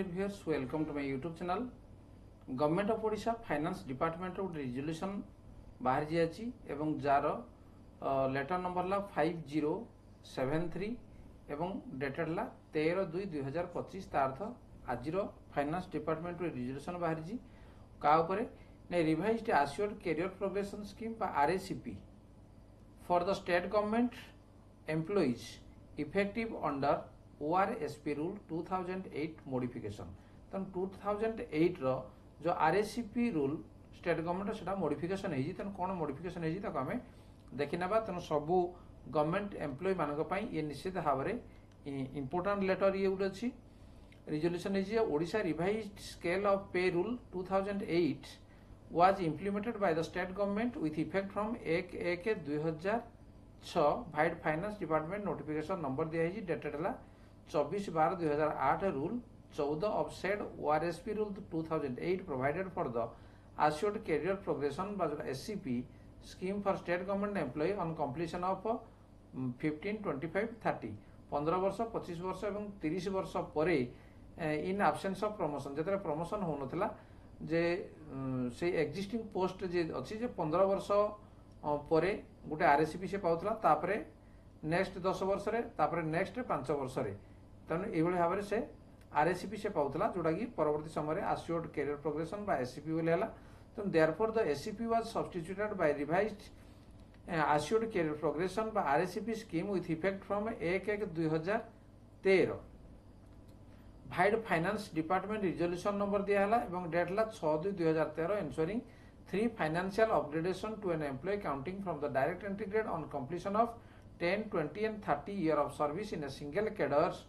dear viewers, welcome to my YouTube channel. Government of Odisha Finance Department of resolution बाहर जाइए एवं jar letter number ला 5073 एवं dated ला 13/2/2025 तार आज फाइनेंस डिपार्टमेंट रिजोल्यूशन बाहर का revised assured career progression scheme RACP for the state government employees effective under ORSP rule 2008 modification. तेन 2008 रो जो आरएसीपी रूल स्टेट गवर्नमेंट से मॉडिफिकेशन है तेन कौन मॉडिफिकेशन है आम देखी ना। तेना सबू गवर्नमेंट एम्प्लॉय मान ये निश्चित भाव में इंपोर्टाट लेटर ये गोटे अच्छी रिजोल्यूशन है ओडिशा रिवाइज्ड स्केल ऑफ पे rule 2008 was implemented by the state government with effect from 1/1/2006 भाइड फाइनेंस डिपार्टमेंट नोटिफिकेशन नंबर दिया है डेटेड है 24/12/2008 rule 14 of said ORSP rule 2008 provided for the assured career progression SCP scheme for state government employee on completion of 15, 25, 30 15 वर्ष 25 वर्ष और 30 वर्ष पर इन absence of promotion जो प्रमोशन हो नथिला जे से एक्जिस्टिंग पोस्ट जे अच्छी जे 15 वर्ष पर गोटे आरएसीपी से पाउथला तापरे नेक्स्ट 10 वर्ष रे तापरे नेक्स्ट 5 वर्ष रे तेणु एभली भाव से आरएसीपी से पाउथला जोटा कि परवर्ती समय एश्योर्ड कैरियर प्रोग्रेशन बा एससीपी बोली हला। तो therefore the ACP was substituted by revised assured career progression बा RACP scheme with effect from 1/1/2013 भाइड फाइनेंस डिपार्टमेंट रिजोल्यूशन नंबर दिया हला एवं डेट ला 6/2/2013 ensuring 3 financial upgradation to an employee counting from the direct entry grade on completion of 10, 20 and 30 year of service in a single cadres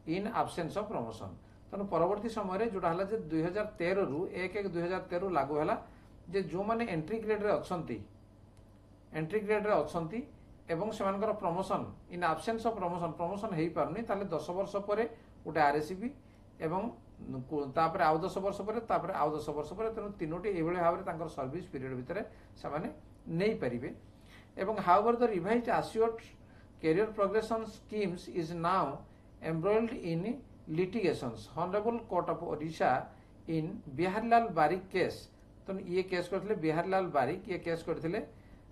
in absence of promotion. तेणु परवर्ती समय जोटा है 2013 रु 1/1/2013 लागू है जे जो माने एंट्री ग्रेड रे एवं सेमानकर promotion in absence of promotion हो पारनी ताले 10 वर्ष पर गोटे आरएसीपी एवं तापर आउ 10 वर्ष पर तापर आउ 10 वर्ष पर तेणु तीनोटी एभली भाव में सर्विस पीरियड भितर से नहीं पारे एवं however the revised assured career progression schemes is now embroiled in litigations Honorable Court of Odisha in Biharilal Barik case. तो ये केस करथिले बिहारीलाल बारिक ये केस करथिले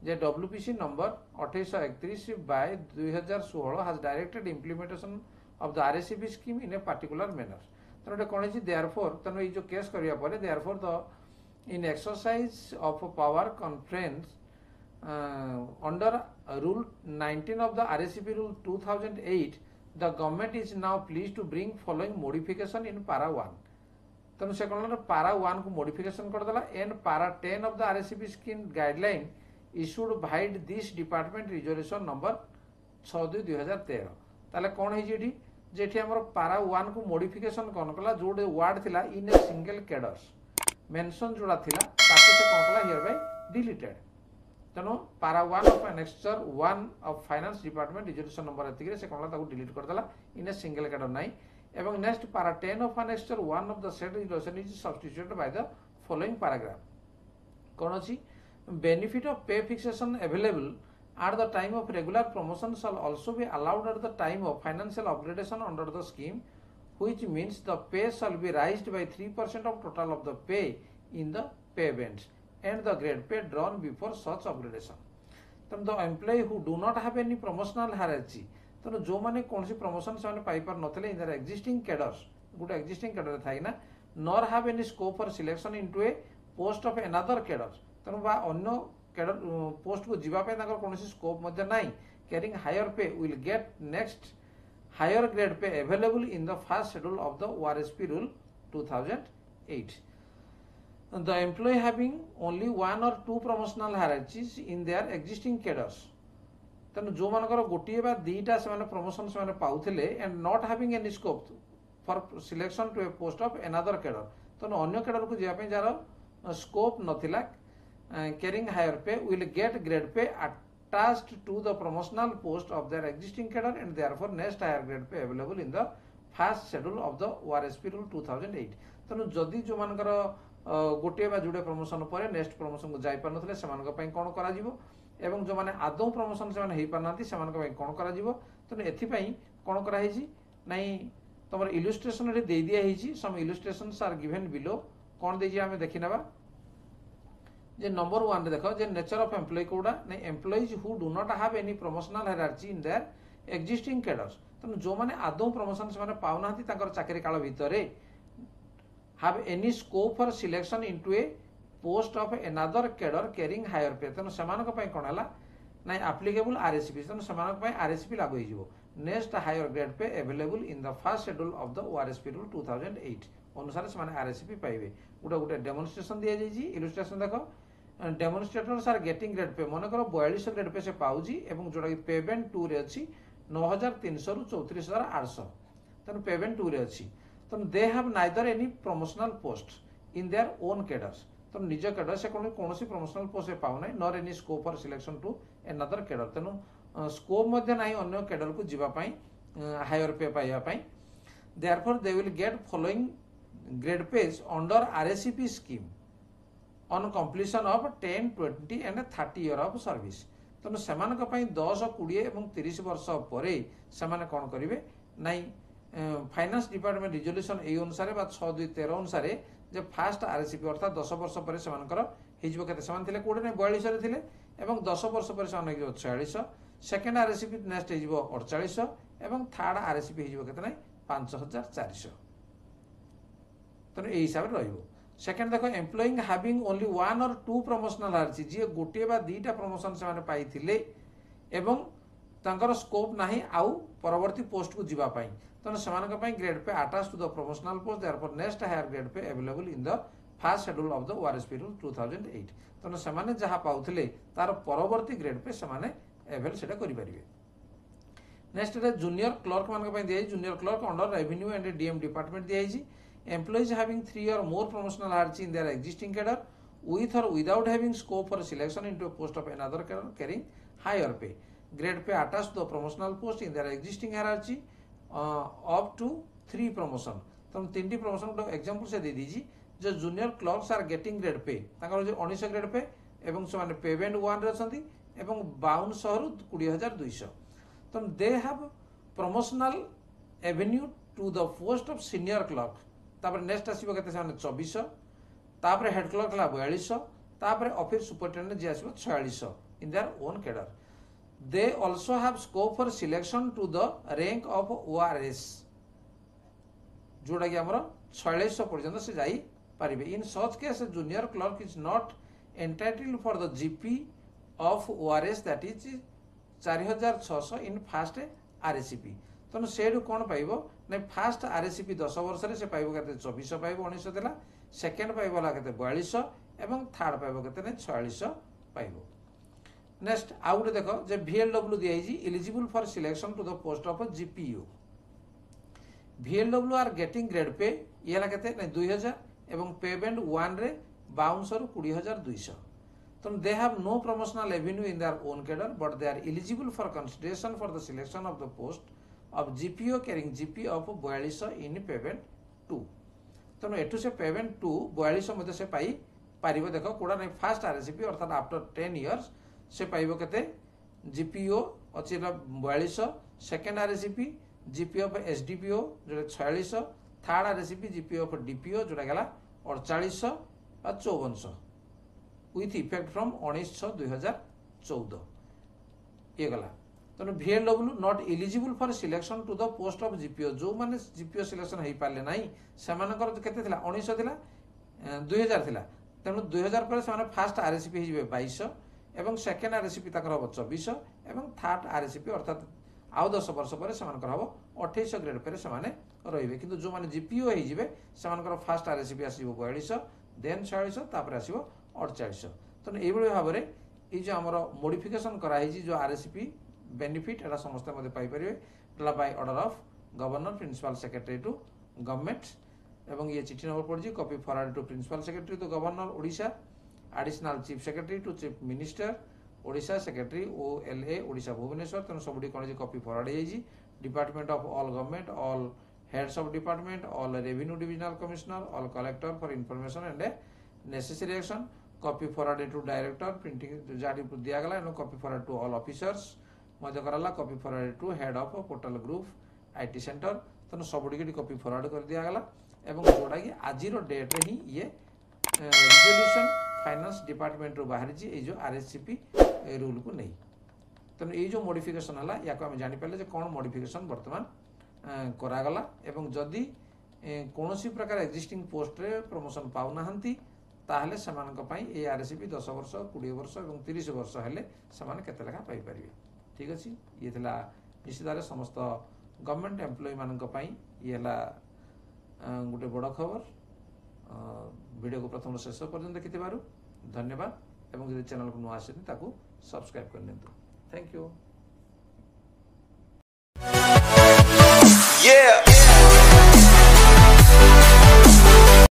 जे WPC number 2831/2016 has directed implementation of the RSCP scheme in a particular manner। तो कोन छि therefore तनो ये जो केस करिया परे therefore the in exercise of power conference under rule 19 of the RSCP rule 2008 the government is now pleased to bring following modification in para 1। तेणु से कौन para 1 को modification कर देला and para 10 of the RSCP scheme guideline issued by this department resolution number 6/2/2013। ताले कौन है जेठी जेठी हमर para 1 को modification कौन कला जोडे वर्ड थिला in a single cadres mention जोड़ा थिला ताके से कौन कला हियर बाय डिलीटेड। तेणु para 1 of annexure 1 of finance department resolution number एतिक से कौन डिलीट करदेला इन ए सिंगल कैडर नाई एवं next para 10 of annexure 1 of the said resolution is substituted by the following paragraph कौन अछि benefit of pay fixation available at the time of regular promotion shall also be allowed at the time of financial upgradation under the scheme which means the pay shall be raised by 3% of total of the pay in the pay bands and the grade pay drawn before such upgradation। then the employee who do not have any promotional hierarchy तेणु जो माने कौन सी promotion से पाई पार नथिले in their existing cadres गुड एक्जिस्टिंग कैडर थाई ना nor have any scope for selection into a post of another cadre तेणु बा अन्य कैडर पोस्ट को जीवा पे ताकर कौन सी स्कोप मध्य नाही carrying higher pay will get next higher grade pay available in the first schedule of the ORSP rule 2008। The employee having only 1 or 2 promotional hierarchies in their existing cadres तेणु जो मानकर गोटे बा दीटा से प्रमोशन से पाउथिले and not having any scope for selection to a post of another cadre तेणु अन्य कैडर को जाय जार स्कोप नथिला carrying higher pay will get grade pay attached to the promotional post of their existing cadre and therefore next higher grade pay available in the first schedule of the ORSP rule 2008। तेणु जदि जो मानकर गोटे बा जुड़े promotion पर next promotion को जाई पारनथले सेमानक पई कोन करा जिवो एवं जो माने आदौ प्रमोशन से माने हेई पारनांती सेमानक पई कोन करा जिवो। तेणु एथि पई कोन करा हेछि नै तुम इलुस्ट्रेशन दे दिया है सम इलुस्ट्रेशंस आर गिवन बिलो कौन देजी आमे देखि नेबा जे नंबर 1 रे देखो जे नेचर ऑफ एम्प्लॉय कोडा ने employees who do not have any promotional hierarchy in their existing cadres तनु जो माने आदौ प्रमोशन से माने पाउना हती ताकर चाकरी काल भितरे have any scope for selection into a post of another cadre carrying higher pay तनु समानक पय कोन हला नाइ एप्लीकेबल आरएसपी तनु समानक पय आरएसपी लागू होई जिवो next higher grade pay available in the first schedule of the ORSP rule 2008 अनुसार से माने आरएसपी पाइबे गोटे गोटे डेमोन्स्ट्रेशन दिया जाई इलुस्ट्रेशन देखो डेमोन्स्ट्रेटर्स आर गेटिंग ग्रेड पे मन कर 4200 ग्रेड पे से पाउजी एवं जोटा कि पेमेंट 2 रे अछि 9300 रु 34800 तनु पेमेंट 2 रे अछि तनु they have neither any promotional post in their own cadres तनु निज कैडर से कोनोसी प्रमोशनल पोस्ट पाउ नै nor any scope for selection to another cadre तनु स्कोप मध्ये नाही अन्य कैडर को जिबा पई हायर पे पाइबा पई therefore they will get following grade pays under RACP scheme on completion of 10, 20 and 30 year of service तनु सेमानक पई 10, 20 एवं 30 वर्ष परे सेमाने कोन करिवे नाइ फाइनेंस डिपार्टमेंट रिजोल्यूशन ए अनुसार बा 6-2-13 अनुसार जे फास्ट आरएससीपी अर्थात 10 वर्ष परे सेमानकर हिजबो केते सेमान थिले कोडे नै 42 रे थिले एवं 10 वर्ष परे सेमान हिजबो 4600 सेकंड आरएससीपी नेक्स्ट हिजबो 4800 एवं थर्ड आरएससीपी हिजबो केते नै 5400 तनु ए हिसाब रे रहइबो सेकेंड देखो एम्प्लॉइंग हैविंग ओनली 1 और 2 प्रमोशनल हारची जे गोटे बा दीटा प्रमोशन से माने पाई थिले एवं तांकर स्कोप नाही आउ परवर्ती पोस्ट को जिबा पाई तने समान का पाई grade pay attach to the promotional post therefore next higher grade pay available in the first schedule of the ORSP rule 2008 तने समान जहा पाउथिले तार परवर्ती ग्रेड पे समान अवेल सेटा करि परिबे नेक्स्ट रे जूनियर क्लर्क मान का पाई दिया junior clerk under revenue and DM department दिया है employees having 3 or more promotional hierarchy in their existing cadre with or without having scope for selection into a post of another cadre carrying higher pay grade pay attached to the promotional post in their existing hierarchy up to 3 promotion तुम 3टी promotion को example से दे दीजिए जो junior clerks are getting grade pay ताकर जो 1900 grade pay एवं से माने पेमेंट 1 रे छथि एवं 5200 रु 20200 तुम they have promotional avenue to the post of senior clerk तापर नेक्स्ट आसीबो केते साने 2400 तापर हेड क्लर्क ला 4200 तापर ऑफिस सुपरिटेंडेंट जे आसीबो 4600 in their own cadre they also have scope for selection to the rank of ORS जोडा कि हमरो 4600 पर्यंत से जाई परिबे in such case junior clerk is not entitled for the GP of ORS that is 4600 in first आरएससीपी तनु सेडु कोन पाइबो नै first आरएससीपी 10 वर्ष रे से पाइबो केते 2400 पाइबो 1900 देला सेकंड पाइबो ला केते 4200 एवं थर्ड पाइबो केते नै 4600 पाइबो नेक्स्ट आउट देखो जे VLW दिया है eligible for selection to the post of GPO VLW are getting grade pay ये ला केते नै 2000 एवं पेमेंट 1 रे 5200 रु 20200 तनु they have no promotional avenue in their own cadre but they are eligible for consideration for the selection of the post of GPO carrying GP of 4200 in payment 2 तनु एटू से पेमेंट 2 4200 मध्ये से पाई पारिबो देखो कोडा नै फर्स्ट आरएससीपी अर्थात आफ्टर 10 इयर्स से पाइबो केते GPO अछि 4200 सेकंड आरएससीपी GP ऑफ SDPO जो 4600 थर्ड आरएससीपी GP ऑफ DPO जोडा गेला 4800 और 5400 विथ इफेक्ट फ्रॉम 19/6/2014 ये गला तनु VLW not eligible for selection to the post of GPO जो माने जीपीओ सिलेक्शन हेई पाले नाही सेमानकर केते थिला 1900 थिला 2000 थिला तनु 2000 पर सेमाने फर्स्ट आरएससीपी हिजबे 2200 एवं सेकंड आरएससीपी ताकर हो 2400 एवं थर्ड आरएससीपी अर्थात आउ 10 वर्ष पर सेमानकर हो 2800 ग्रेड पर सेमाने रहिबे किंतु जो माने जीपीओ हिजबे सेमानकर फर्स्ट आरएससीपी आसीबो 4200 देन 4600 तापर आसीबो 4800 तनु एई बळे भाबरे ए जो हमर मॉडिफिकेशन करा हिजी जो आरएससीपी बेनिफिट एटा समस्त मध्ये पाई परिबे by order of governor principal secretary to government एवं ये चिठी नंबर पड़जी copy forward to principal secretary to governor Odisha additional chief secretary to chief minister Odisha secretary OLA Odisha Bhubaneswar तन सबडी कोन कॉपी फॉरवर्ड हेजी department of all government all heads of department all revenue divisional commissioner all collector for information and necessary action copy forward to director printing जाडी दिया गला एनो copy forward to all officers मध्य कराला copy forward to head of portal group IT centre तेणु सबुड़ी copy forward कर दिगला एवं जोड़ा कि आज डेट्रे ही ये रिजोल्यूशन फाइनेंस डिपार्टमेंट रू बाहर जो RSCP रूल को नहीं तेणु ये जो मॉडिफिकेशन है या आम जापर कौन मॉडिफिकेशन बर्तमान करागला एवं जदि कौन प्रकार एक्जिस्टिंग पोस्ट रे प्रमोशन पाऊना ताहले ये RSCP 10 वर्ष 20 वर्ष और 30 वर्ष हेले समान केते लेखा पाई परिबे। ठीक अछि ये थिला निश्चित समस्त गवर्नमेंट एम्प्लॉय मानक पई ये गोटे बड़ खबर। वीडियो को प्रथम शेष पर्यंत देखिथिबारु धन्यवाद एवं जदि चैनल को नुआ आछन ताकू सब्सक्राइब कर लेंतु। Thank you. Yeah.